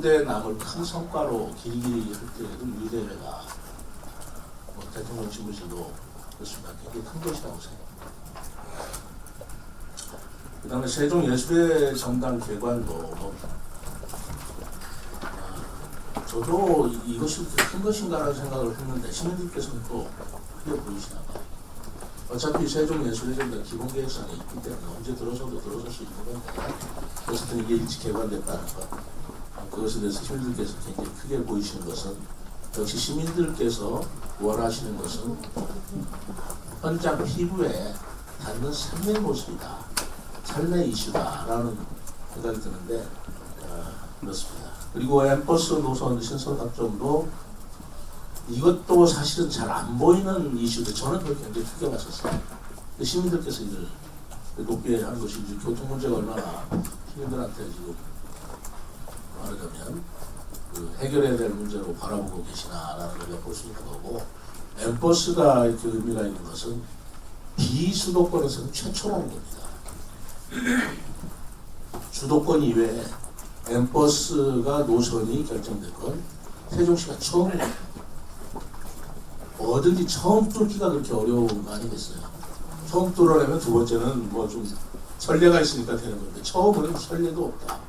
이후대 남을 큰 성과로 길게 할 때에도 유대회가 뭐 대통령 집무실도 그렇습니다. 굉장히 큰 것이라고 생각합니다. 그 다음에 세종예술의 전당 개관도 저도 이것이 큰 것인가라는 생각을 했는데 시민들께서는 또 크게 보이시나 봐요. 어차피 세종예술의 전당 기본계획상에 있기 때문에 언제 들어서도 들어설 수 있는 건데 어쨌든 이게 일찍 개관됐다는 것, 그것에 대해서 시민들께서 굉장히 크게 보이시는 것은 역시 시민들께서 원하시는 것은 현장 피부에 닿는 삶의 모습이다, 삶의 이슈다라는 생각이 드는데 그렇습니다. 그리고 엠버스 노선 신설 확정도 이것도 사실은 잘 안 보이는 이슈인데 저는 그걸 굉장히 크게 봤었어요. 시민들께서 이걸 높게 하는 것이 이제 교통 문제가 얼마나 시민들한테 지금 말하자면 해결해야 될 문제로 바라보고 계시나라는 걸 볼 수 있는 거고, 엠버스가 이렇게 의미가 있는 것은 비수도권에서는 최초라는 겁니다. 수도권 이외에 엠버스가 노선이 결정된 건 세종시가 처음이에요. 뭐든지 처음 뚫기가 그렇게 어려운 거 아니겠어요. 처음 뚫으려면 두 번째는 뭐 좀 선례가 있으니까 되는 건데 처음은 선례도 없다.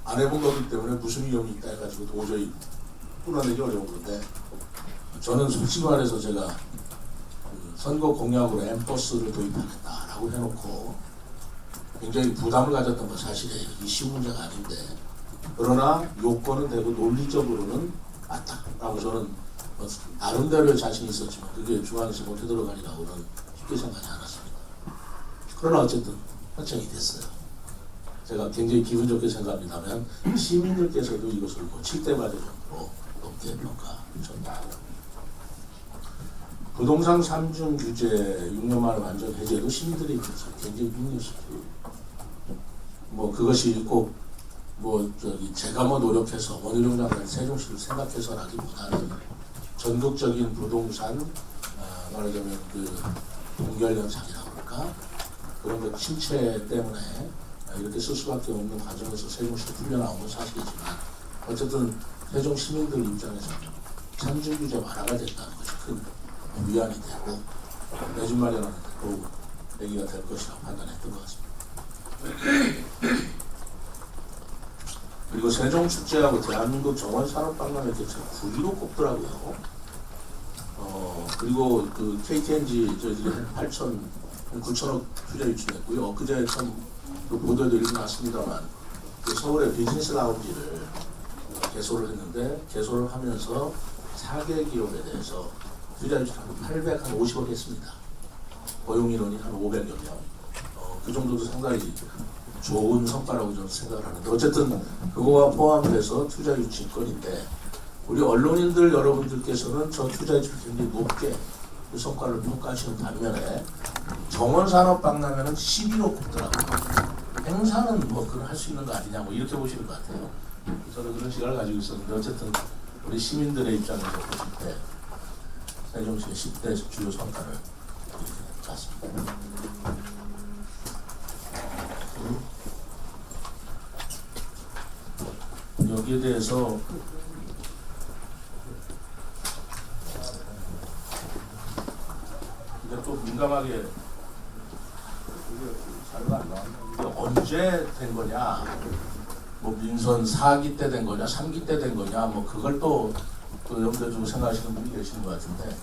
안 해본 거기 때문에 무슨 위험이 있다 해가지고 도저히 뚫어내기 어려운 건데, 저는 솔직히 말해서 제가 선거 공약으로 엠버스를 도입하겠다라고 해놓고 굉장히 부담을 가졌던 건 사실이에요. 이 쉬운 문제가 아닌데, 그러나 요건은 되고 논리적으로는 맞다라고 저는 나름대로의 자신이 있었지만 그게 중앙에서 못해 들어가리라고는 쉽게 생각하지 않았습니다. 그러나 어쨌든 확정이 됐어요. 제가 굉장히 기분 좋게 생각합니다만 시민들께서도 이것을 뭐 7대 맞을 정도로 높게 평가하셨다. 부동산 3중 규제 6년 만에 완전 해제도 시민들의 입장에서 굉장히 중요했어요. 뭐 그것이 꼭 제가 노력해서 원희룡 장관 세종시를 생각해서라기보다는 전국적인 부동산 말하자면 동결 현상이라고 할까, 그런 것 침체 때문에 이렇게 쓸 수밖에 없는 과정에서 세종시가 풀려나온 건 사실이지만 어쨌든 세종 시민들 입장에서 3중 규제 완화가 됐다는 것이 큰 위안이 되고 내 집 마련하는 데 더욱 얘기가 될 것이라고 판단했던 것 같습니다. 그리고 세종축제하고 대한민국 정원산업박람회 개최 9위로 꼽더라고요. 그리고 KTNG 저희들이 한 9천억 투자 유치했고요. 엊그제 참 보도에도 이렇게 났습니다만 서울의 비즈니스 라운지를 개소를 했는데, 개소를 하면서 4개 기업에 대해서 투자 유치를 한 850억 했습니다. 고용 인원이 한 500여 명. 그 정도도 상당히 좋은 성과라고 저는 생각을 하는데, 어쨌든 그거와 포함돼서 투자 유치권인데 우리 언론인들 여러분들께서는 저 투자 유치를 굉장히 높게 그 성과를 평가하시는 반면에 정원산업박람회는 11억 꼽더라고요. 행사는 뭐 그걸 할 수 있는 거 아니냐 뭐 이렇게 보시는 것 같아요. 저는 그런 시각을 가지고 있었는데 어쨌든 우리 시민들의 입장에서 보실 때 세종시의 10대 주요 성과를 이렇게 봤습니다. 여기에 대해서 이제 또 민감하게 자료가 안 나왔는데 이게 언제 된 거냐, 뭐 민선 4기 때 된 거냐 3기 때 된 거냐, 뭐 그걸 또 염두에 두고 생각하시는 분이 계시는 것 같은데,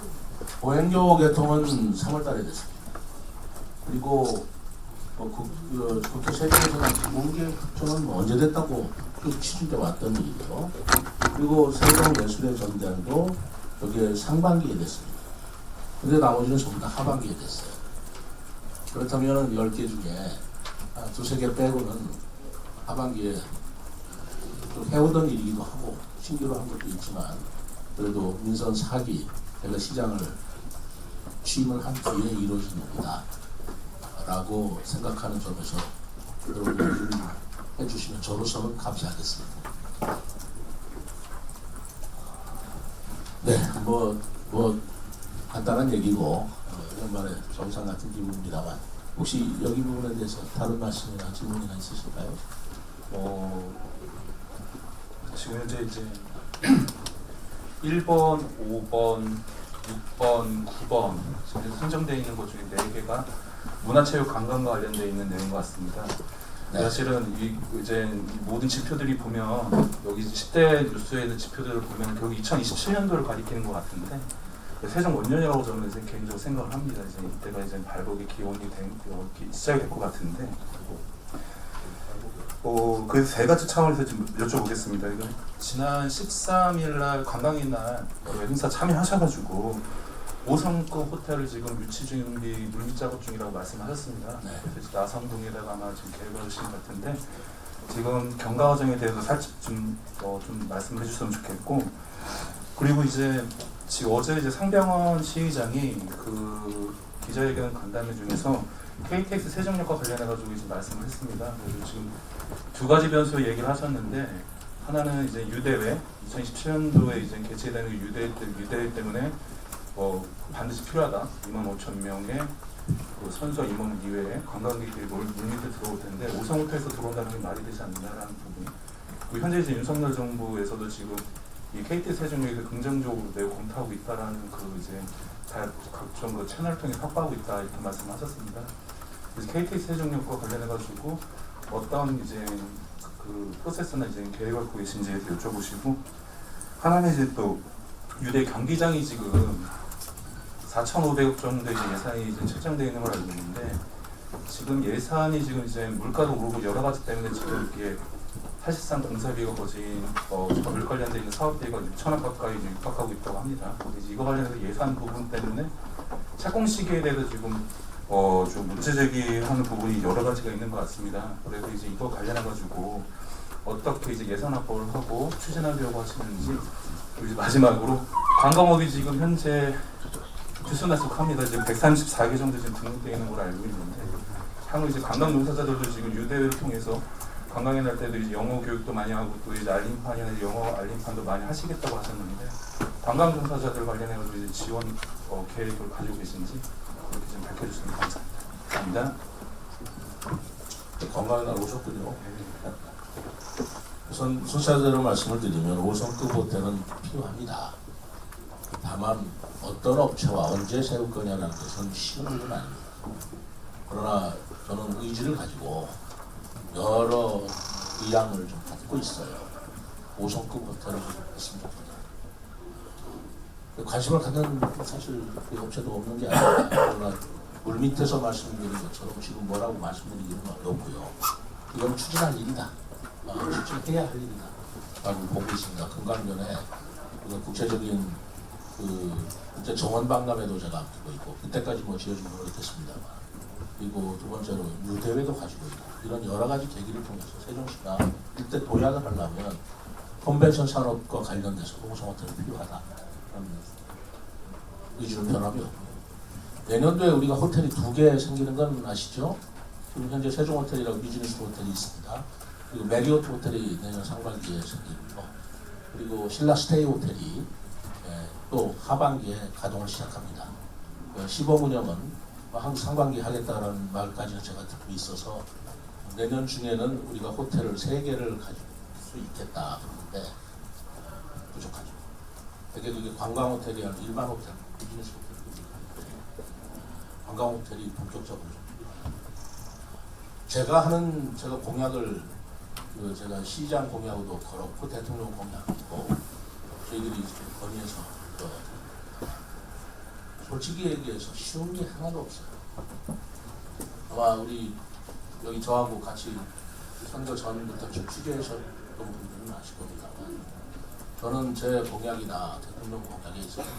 보행교 개통은 3월 달에 됐습니다. 그리고 국회 세종에서는 기본계획조는 언제 됐다고 취준돼 왔던 일이죠. 그리고 세종예술의 전당도 여기에 상반기에 됐습니다. 근데 나머지는 전부 다 하반기에 됐어요. 그렇다면 10개 중에 두세 개 빼고는 하반기에 좀 해오던 일이기도 하고 신규로 한 것도 있지만 그래도 민선 4기 제가 시장을 취임을 한 뒤에 이루어진 겁니다 라고 생각하는 점에서 여러분들 해주시면 저로서는 감사하겠습니다. 네, 간단한 얘기고 오랜만에 정상 같은 기분입니다만 혹시 여기 부분에 대해서 다른 말씀이나 질문이나 있으실까요? 지금 현재 이제 1번, 5번, 6번, 9번 지금 선정되어 있는 것 중에 4개가 문화체육 관광과 관련되어 있는 내용인 것 같습니다. 네. 사실은 이제 모든 지표들이 보면 여기 10대 뉴스에 있는 지표들을 보면 결국 2027년도를 가리키는 것 같은데 세종 원년이라고 저는 이제 개인적으로 생각을 합니다. 이제 이때가 이제 발복의 기원이 시작이 될 것 같은데 그 세 가지 차원에서 좀 여쭤보겠습니다. 이거 지난 13일 날 관광의 날 행사 참여하셔가지고 5성급 호텔을 지금 유치 준비 물밑 작업 중이라고 말씀하셨습니다. 네. 그래서 나성동에다가 아마 지금 계획을 하신 것 같은데 지금 경과 과정에 대해서 살짝 좀 말씀을 해주셨으면 좋겠고 그리고 이제 지금 어제 이제 상병원 시의장이 그 기자회견 간담회 중에서 KTX 세종역과 관련해가지고 이제 말씀을 했습니다. 그래서 지금 두 가지 변수 얘기를 하셨는데 하나는 이제 유대회 2017년도에 이제 개최되는 유대회 때문에 반드시 필요하다. 25,000명의 그 선수와 임원 이외에 관광객들이 물밑에 들어올 텐데 5성 호텔에서 들어온다는 게 말이 되지 않는다라는 부분. 그리고 현재 이제 윤석열 정부에서도 지금 이 KT 세종역에 긍정적으로 매우 검토하고 있다라는 그 이제 각종 그 채널을 통해 확보하고 있다 이렇게 말씀하셨습니다. 그래서 KT 세종역과 관련해가지고 어떤 이제 그 프로세스나 이제 계획을 갖고 계신지에 대해서 여쭤보시고 하나는 이제 또 유대 경기장이 지금 4,500억 정도 이제 예산이 이제 책정되어 있는 걸 알고 있는데 지금 예산이 지금 이제 물가도 오르고 여러 가지 때문에 지금 이게 사실상 공사비가 거진 물 관련돼 있는 사업비가 6천억 가까이 육박하고 있다고 합니다. 그래서 이거 관련해서 예산 부분 때문에 착공 시기에 대해서 지금 좀 문제 제기하는 부분이 여러 가지가 있는 것 같습니다. 그래서 이제 이거 관련해 가지고 어떻게 이제 예산 확보를 하고 추진하려고 하시는지 그리고 이제 마지막으로 관광업이 지금 현재 들쑥날쑥합니다. 지금 134개 정도 지금 등록되어 있는 걸 알고 있는데 향후 이제 관광 종사자들도 지금 유대회를 통해서 관광의 날 때도 이제 영어 교육도 많이 하고 또 이제 알림판이나 영어 알림판도 많이 하시겠다고 하셨는데 관광 종사자들 관련해서 이제 지원 계획을 가지고 계신지 그렇게 좀 밝혀주시면 감사합니다. 관광의 날 오셨군요. 우선 순서대로 말씀을 드리면 5성급 호텔은 필요합니다. 다만 어떤 업체와 언제 세울 거냐는 것은 쉬운 일은 아닙니다. 그러나 저는 의지를 가지고 여러 의향을 좀 갖고 있어요. 5성급 호텔을 했으면 좋겠다. 관심을 갖는 사실 그 업체도 없는 게 아니라 그러나 물밑에서 말씀드린 것처럼 지금 뭐라고 말씀드리기는 어렵고요. 이건 추진할 일이다. 추진해야 할 일이다. 라고 보고 있습니다. 금강변에 국제적인 국제 정원 박람회도 제가 앞두고 있고 그때까지 뭐 지어주면 모르겠습니다만 그리고 두 번째로 유대회도 가지고 있고 이런 여러 가지 계기를 통해서 세종시가 이때 도약을 하려면 컨벤션 산업과 관련돼서 5성 호텔이 필요하다. 그런 의지는 변함이 없고요. 내년도에 우리가 호텔이 2개 생기는 건 아시죠? 지금 현재 세종호텔이라고 비즈니스 호텔이 있습니다. 그리고 메리어트 호텔이 내년 상반기에 생기고요. 그리고 신라 스테이 호텔이 또 하반기에 가동을 시작합니다. 시범 운영은 상반기 하겠다는 말까지는 제가 듣고 있어서 내년 중에는 우리가 호텔을 3개를 가질 수 있겠다 그러는데 부족하죠. 되게 그게 관광 호텔이 아니라 일반 호텔, 비즈니스 호텔, 관광 호텔이 본격적으로 좀 필요합니다. 제가 공약을 제가 시장 공약도 걸었고 대통령 공약도 저희들이 건의해서 솔직히 얘기해서 쉬운 게 하나도 없어요. 아마 우리 여기 저하고 같이 선거 전부터 취재하셨던 분들은 아실 겁니다만 저는 제 공약이나 대통령 공약에 있어서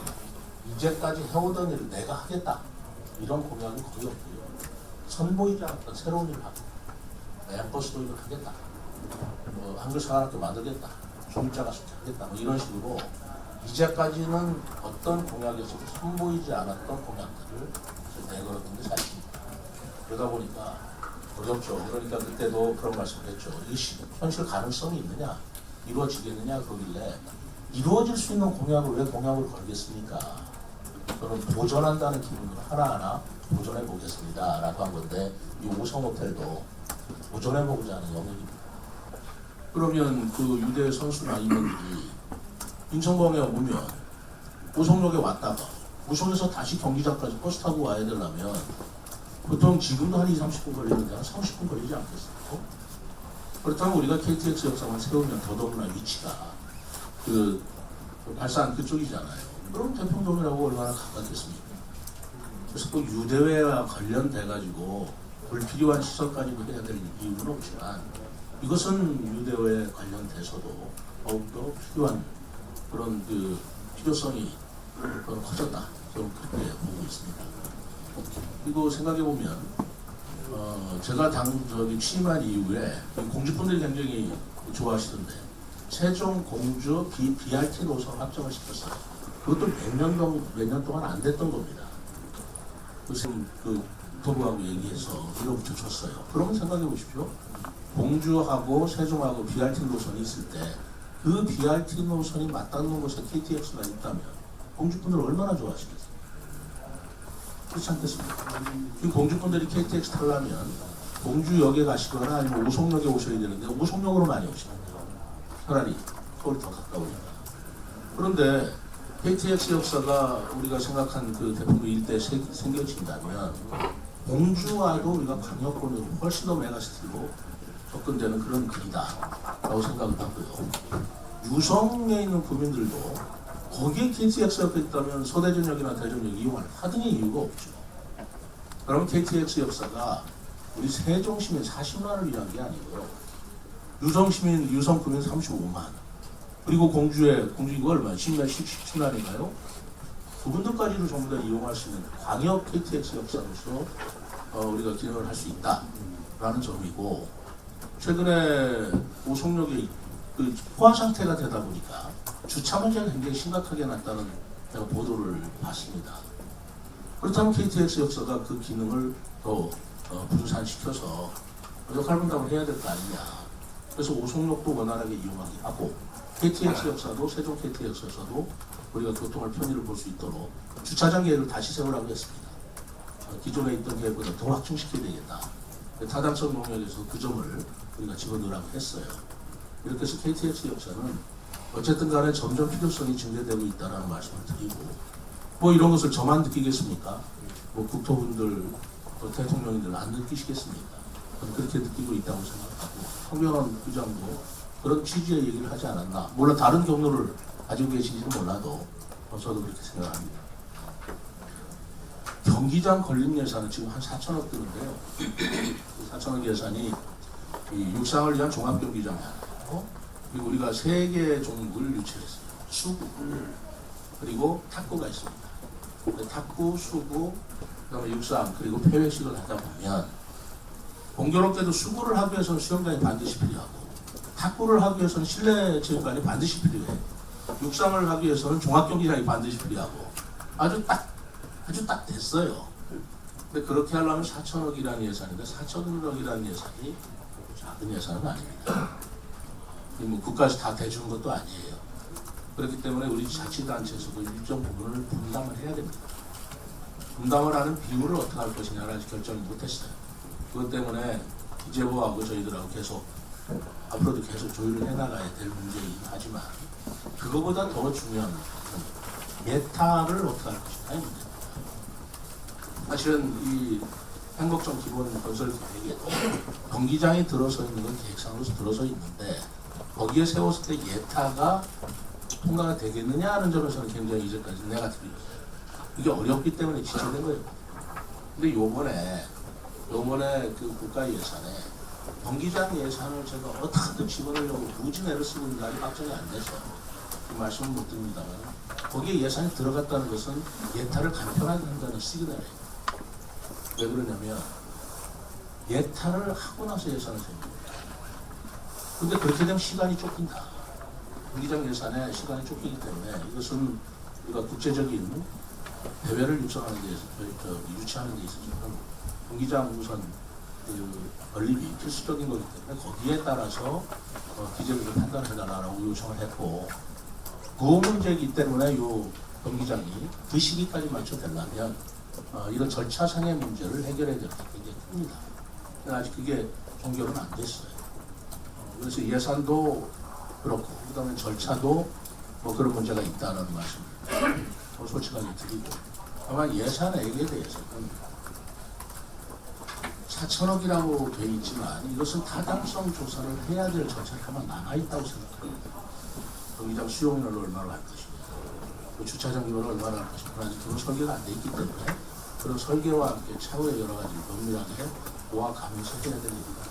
이제까지 해오던 일을 내가 하겠다 이런 공약은 거의 없고요. 선보이지 않았던 새로운 일을 하고 엠버스 도입을 하겠다, 한글 사관학교 만들겠다, 중립자 가서 하겠다, 이런 식으로 이제까지는 어떤 공약에서도 선보이지 않았던 공약들을 내걸었던 게 사실입니다. 그러다 보니까 어렵죠. 그러니까 그때도 그런 말씀을 했죠. 이게 현실 가능성이 있느냐, 이루어지겠느냐 그러길래 이루어질 수 있는 공약을 왜 공약을 걸겠습니까? 저는 도전한다는 기분으로 하나하나 도전해 보겠습니다 라고 한 건데 이 5성 호텔도 도전해 보고자 하는 영역입니다. 그러면 그 유대 선수나 임원들이 인천공항에 오면 오송역에 왔다가 오송에서 다시 경기장까지 버스 타고 와야 되려면 보통 지금도 한 20-30분 걸리는데 한 30분 걸리지 않겠어요? 그렇다면 우리가 KTX 역사만 세우면 더더구나 위치가 그 발산 그쪽이잖아요. 그럼 태평동이라고 얼마나 가깝겠습니까? 그래서 꼭 유대회와 관련돼가지고 불필요한 시설까지도 해야 될 이유는 없지만 이것은 유대회에 관련돼서도 더욱더 필요한 그런 그 필요성이 커졌다. 저는 그렇게 보고 있습니다. 그리고 생각해보면 제가 취임한 이후에 공주분들이 굉장히 좋아하시던데 세종 공주 BRT 노선 확정을 시켰어요. 그것도 몇 년 동안 안 됐던 겁니다. 그래서 그 도부하고 얘기해서 밀어붙여 줬어요. 그러면 생각해 보십시오. 공주하고 세종하고 BRT 노선이 있을 때 그 BRT 노선이 맞닿는 곳에 KTX가 있다면 공주분들 얼마나 좋아하시겠어요? 그렇지 않겠습니까? 이 공주분들이 KTX 타려면 공주역에 가시거나 아니면 오송역에 오셔야 되는데 오송역으로 많이 오시면 돼요. 차라리 서울이 더 가까우니까. 그런데 KTX 역사가 우리가 생각한 그 대통령 일대 생겨진다면 공주와도 우리가 광역권으로 훨씬 더 메가시티로 접근되는 그런 길이다라고 생각을 하고요. 유성에 있는 구민들도 거기에 KTX가 있다면 서대전역이나 대전역 이용할 하등의 이유가 없죠. 그럼 KTX 역사가 우리 세종시민 40만을 위한 게 아니고요. 유성 구민 35만. 그리고 공주 이거 얼마야? 17만인가요? 그분들까지도 전부 다 이용할 수 있는 광역 KTX 역사로서 우리가 기능을 할 수 있다라는 점이고, 최근에 오송역에 그 포화 상태가 되다 보니까 주차 문제가 굉장히 심각하게 났다는 제가 보도를 봤습니다. 그렇다면 KTX 역사가 그 기능을 더 분산시켜서 역할 분담을 해야 될 거 아니냐. 그래서 오송역도 원활하게 이용하게 하고 KTX 역사도 세종 KTX 역사도 우리가 교통을 편의를 볼 수 있도록 주차장 계획을 다시 세우라고 했습니다. 기존에 있던 계획보다 더 확충시켜야 되겠다. 타당성 농역에서 그 점을 우리가 집어넣으라고 했어요. 이렇게 해서 KTX 역사는 어쨌든 간에 점점 필요성이 증대되고 있다는 말씀을 드리고, 뭐 이런 것을 저만 느끼겠습니까? 뭐 국토분들, 대통령님들 안 느끼시겠습니까? 저는 그렇게 느끼고 있다고 생각하고, 황교안 부장도 그런 취지의 얘기를 하지 않았나. 물론 다른 경로를 가지고 계신지는 몰라도 저도 그렇게 생각합니다. 경기장 건립 예산은 지금 한 4천억 드는데요. 4천억 예산이 이 육상을 위한 종합경기장이 하나고, 그리고 우리가 3개의 종목을 유치했어요. 수구, 그리고 탁구가 있습니다. 탁구, 수구, 그다음에 육상, 그리고 폐회식을 하다 보면 공교롭게도 수구를 하기 위해서는 수영장이 반드시 필요하고, 탁구를 하기 위해서는 실내 체육관이 반드시 필요해. 육상을 하기 위해서는 종합경기장이 반드시 필요하고, 아주 딱 됐어요. 근데 그렇게 하려면 4천억이라는 예산인데 4천억이라는 예산이 작은 예산은 아닙니다. 뭐 국가에서 다 대주는 것도 아니에요. 그렇기 때문에 우리 자치단체에서도 일정 부분을 분담을 해야 됩니다. 분담을 하는 비율을 어떻게 할 것이냐를 아직 결정을 못했어요. 그것 때문에 기재부하고 저희들하고 계속 앞으로도 계속 조율을 해나가야 될 문제이긴 하지만, 그거보다 더 중요한 예타를 어떻게 할 것이냐의 문제입니다. 사실은 이 행복정 기본 건설 계획에도 경기장이 들어서 있는 건 계획상으로서 들어서 있는데, 거기에 세웠을 때 예타가 통과가 되겠느냐 하는 점에서는 굉장히 이제까지 네거티브였어요. 이게 어렵기 때문에 지체된 거예요. 근데 요번에 그 국가 예산에 경기장 예산을 제가 어떻게든 집어넣으려고 무지 애를 쓰고 있는 날이 확정이 안 돼서 그 말씀은 못 드립니다만, 거기에 예산이 들어갔다는 것은 예타를 간편하게 한다는 시그널이에요. 왜 그러냐면 예타를 하고 나서 예산을 세웁니다. 근데 그렇게 되면 시간이 쫓긴다. 경기장 예산에 시간이 쫓기기 때문에 이것은 우리가 국제적인 대회를 육성하는 데 있어서, 유치하는 데 있어서는 경기장 우선 그 건립이 필수적인 거기 때문에 거기에 따라서 기재부를 판단해달라고 요청을 했고, 그 문제이기 때문에 이 경기장이 그 시기까지 맞춰되려면 이런 절차상의 문제를 해결해야 될 게 굉장히 큽니다. 아직 그게 종결은 안 됐어요. 그래서 예산도 그렇고 그다음에 절차도 뭐 그런 문제가 있다는 말씀 솔직하게 드리고 다만 예산액에 대해서는 4천억이라고 돼 있지만 이것은 타당성 조사를 해야 될 절차가 남아있다고 생각합니다. 경기장 수용료를 얼마나 할 것이냐, 그 주차장 비용을 얼마나 할 것이냐, 아직 그런 설계가 안 돼 있기 때문에 그런 설계와 함께 차후에 여러 가지 면밀하게 보완하면서 해야 될 일이다.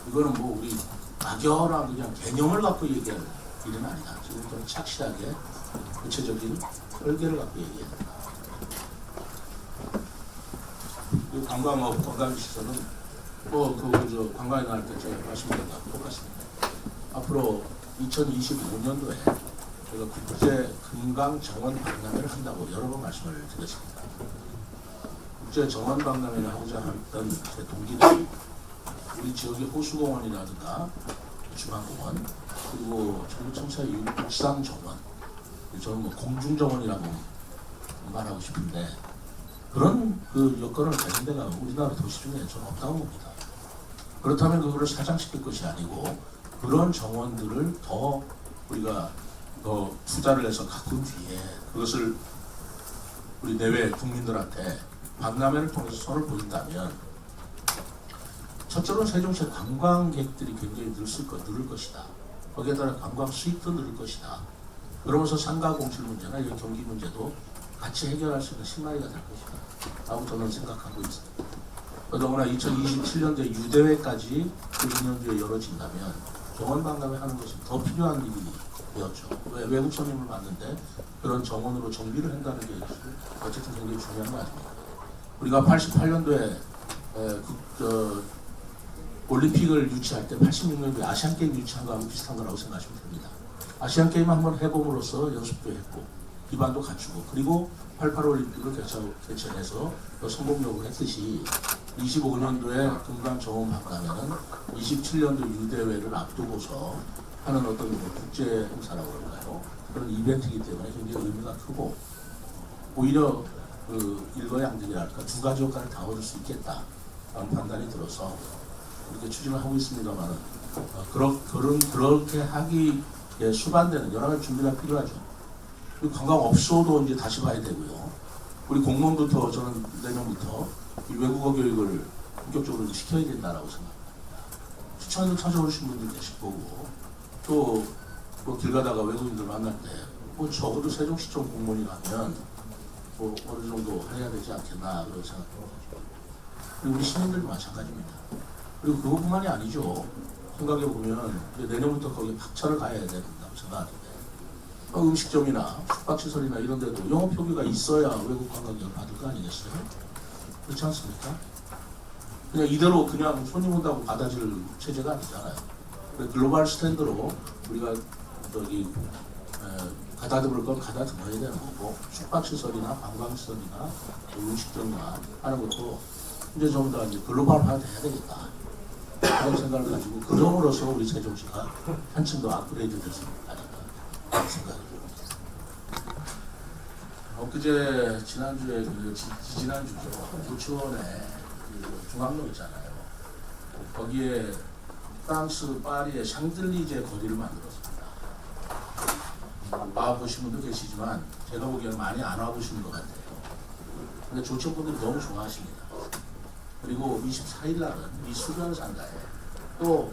이거는 뭐 우리 막연한 그냥 개념을 갖고 얘기할 일은 아니다. 지금 좀 착실하게 구체적인 설계를 갖고 얘기해야 된다. 이 관광업, 관광시설은 저 관광에 나갈 때 제가 말씀드린 거하고 똑같습니다. 앞으로 2025년도에 저희가 국제 금강 정원 박람회를 한다고 여러 번 말씀을 드렸습니다. 국제 정원 박람회를 하고자 했던 제 동기는 우리 지역의 호수공원이라든가 중앙공원 그리고 전국 청사의 육상 정원, 저는 뭐 공중정원이라고 말하고 싶은데 그런 그 여건을 가진 데가 우리나라 도시 중에 좀 없다고 봅니다. 그렇다면 그거를 사장시킬 것이 아니고 그런 정원들을 더 우리가 더 투자를 해서 가꾼 뒤에 그것을 우리 내외 국민들한테 박람회를 통해서 손을 보인다면 첫째로 세종시의 관광객들이 굉장히 늘을 것이다. 거기에 따라 관광 수익도 늘을 것이다. 그러면서 상가 공실 문제나 이런 경기 문제도 같이 해결할 수 있는 신마리가 될 것이다. 라고 저는 생각하고 있습니다. 더더구나 2027년도에 유대회까지 그 2년 뒤에 열어진다면 정원 박람회 하는 것은 더 필요한 일이 되었죠. 외국 손님을 받는데 그런 정원으로 정비를 한다는 게 어쨌든 굉장히 중요한 거 아닙니까? 우리가 88년도에 올림픽을 유치할 때 86년도에 아시안게임 유치한 거하고 비슷한 거라고 생각하시면 됩니다. 아시안게임 한번 해봄으로써 연습도 했고 기반도 갖추고 그리고 88 올림픽을 개최해서 성공적으로 했듯이 25년도에 금강정원 박람회는 27년도 유대회를 앞두고서 하는 어떤 국제 행사라고 그럴까요? 그런 이벤트이기 때문에 굉장히 의미가 크고 오히려 그 일거양득이랄까 두 가지 효과를 다 얻을 수 있겠다라는 판단이 들어서 이렇게 추진을 하고 있습니다만 그렇게 하기에 수반되는 여러 가지 준비가 필요하죠. 그리고 관광업소도 이제 다시 봐야 되고요. 우리 공무원부터 저는 내년부터 이 외국어 교육을 본격적으로 시켜야 된다라고 생각합니다. 추천을 찾아오신 분들 계실 거고 또길 가다가 외국인들 만날 때 적어도 세종시청 공무원이라면 어느 정도 해야 되지 않겠나 그런 생각도 하죠. 그리고 우리 시민들도 마찬가지입니다. 그리고 그것뿐만이 아니죠. 생각해 보면 내년부터 거기에 박차를 가해야 된다고 생각하는데 음식점이나 숙박시설이나 이런 데도 영어 표기가 있어야 외국 관광객을 받을 거 아니겠어요? 그렇지 않습니까? 그냥 이대로 그냥 손님 온다고 받아줄 체제가 아니잖아요. 글로벌 스탠드로 우리가 가다듬을 건 가다듬어야 되는 거고 숙박시설이나 관광시설이나 음식점이나 하는 것도 이제 좀 더 글로벌화 돼야 되겠다. 그런 생각을 가지고 그럼으로써 우리 세종시가 한층 더 업그레이드 됐을 거 아닌가 그런 생각이 듭니다. 엊그제 지난주에 지난주죠. 조치원에 그 중앙로 있잖아요. 거기에 프랑스 파리의 샹들리제 거리를 만들었습니다. 와보신 분도 계시지만 제가 보기에는 많이 안 와보시는 것 같아요. 근데 조치원분들이 너무 좋아하십니다. 그리고 24일 날은 이 수변상가에 또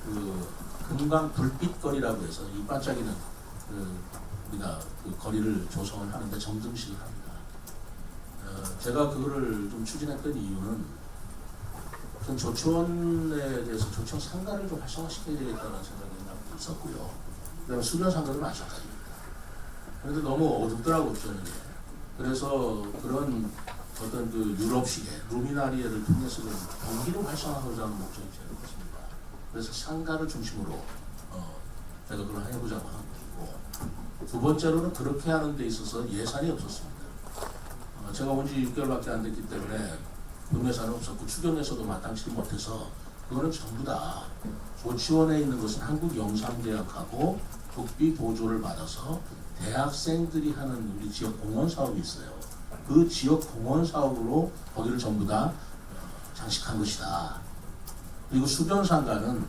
그 금강 불빛거리라고 해서 이 반짝이는 우리가 그 거리를 조성을 하는데 점등식을 합니다. 제가 그거를 좀 추진했던 이유는 전 조치원에 대해서 조치원 상가를 좀 활성화시켜야 되겠다는 생각이 있었고요. 그다음에 수변상가도 마찬가지입니다. 그런데 너무 어둡더라고요, 저는. 그래서 그런 어떤 그 유럽식의 루미나리에를 통해서 좀 경기를 활성화하고자 하는 목적이 제일 컸습니다. 그래서 상가를 중심으로 제가 그걸 해보자고 하는 것이고 두 번째로는 그렇게 하는 데 있어서 예산이 없었습니다. 제가 온 지 6개월밖에 안 됐기 때문에 돈 예산은 없었고 추경에서도 마땅치 못해서 그거는 전부 다 조치원에 있는 것은 한국영상대학하고 국비 보조를 받아서 대학생들이 하는 우리 지역 공원 사업이 있어요. 그 지역 공원 사업으로 거기를 전부 다 장식한 것이다. 그리고 수변상가는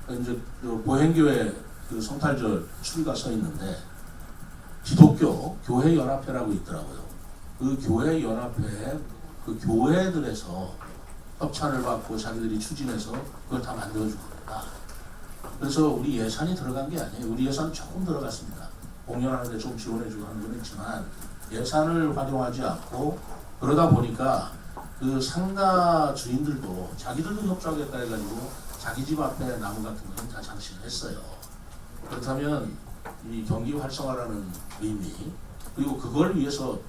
이제 그 보행교회 그 성탄절 추리가 서 있는데 기독교 교회 연합회라고 있더라고요. 그 교회 연합회에 그 교회들에서 협찬을 받고 자기들이 추진해서 그걸 다 만들어준 겁니다. 그래서 우리 예산이 들어간 게 아니에요. 우리 예산 조금 들어갔습니다. 공연하는데 좀 지원해주고 하는 건 있지만 예산을 활용하지 않고 그러다 보니까 그 상가 주인들도 자기들도 협조하겠다 해가지고 자기 집 앞에 나무 같은 거는 다 장식을 했어요. 그렇다면 이 경기 활성화라는 의미 그리고 그걸 위해서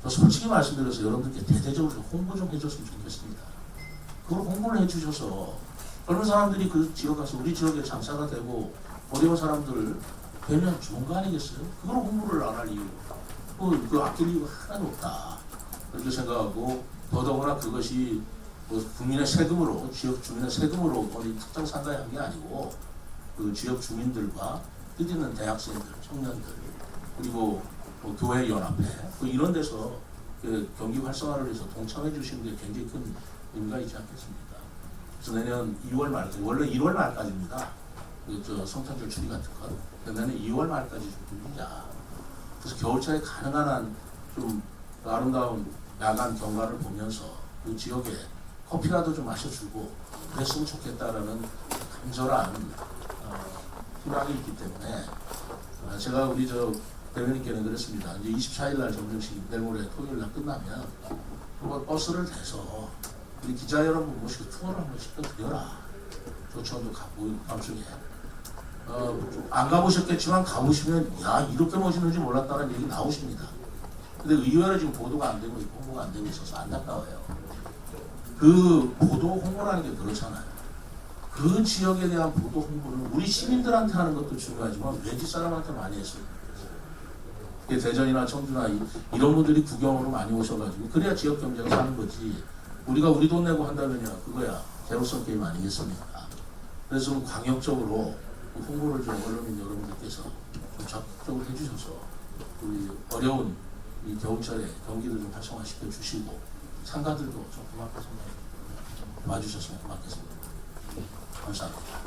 저 솔직히 말씀드려서 여러분들께 대대적으로 홍보 좀 해줬으면 좋겠습니다. 그걸 홍보를 해주셔서 젊은 사람들이 그 지역 가서 우리 지역에 장사가 되고 어려운 사람들 되면 좋은 거 아니겠어요? 그걸 홍보를 안 할 이유 그 아낄 이유가 하나도 없다 그렇게 생각하고 더더구나 그것이 뭐 국민의 세금으로 지역 주민의 세금으로 어디 특정 상가에 한 게 아니고 그 지역 주민들과 뜻있는 대학생들, 청년들 그리고 뭐 교회 연합회 뭐 이런 데서 그 경기 활성화를 위해서 동참해 주시는 게 굉장히 큰 의미가 있지 않겠습니까? 그래서 내년 2월 말까지 원래 1월 말까지입니다. 그 성탄절 추리 같은 건 내년 2월 말까지 좀 빌리자. 그래서 겨울철에 가능한 한 좀 아름다운 야간 경관을 보면서 그 지역에 커피라도 좀 마셔주고 그랬으면 좋겠다라는 간절한 희망이 있기 때문에 제가 우리 저 대변인께는 그랬습니다. 이제 24일 날 점정식 내일 모레 토요일 날 끝나면 버스를 대서 우리 기자 여러분 모시고 투어를 한번 시켜드려라. 조천도 가고 밤중에 안 가보셨겠지만 가보시면 야 이렇게 멋있는지 몰랐다는 얘기 나오십니다. 근데 의외로 지금 보도가 안 되고 있고 홍보가 안 되고 있어서 안타까워요. 그 보도 홍보라는 게 그렇잖아요. 그 지역에 대한 보도 홍보는 우리 시민들한테 하는 것도 중요하지만 외지 사람한테 많이 했어요. 대전이나 청주나 이런 분들이 구경으로 많이 오셔가지고 그래야 지역 경제가 사는 거지. 우리가 우리 돈 내고 한다면야 그거야 제로섬 게임 아니겠습니까? 그래서 좀 광역적으로 홍보를 좀 언론인 여러분들께서 좀 적극적으로 해주셔서 우리 어려운 이 겨울철에 경기를 좀 활성화시켜 주시고 상가들도 좀 고맙게 생각해 봐주셨으면 고맙겠습니다. 감사합니다.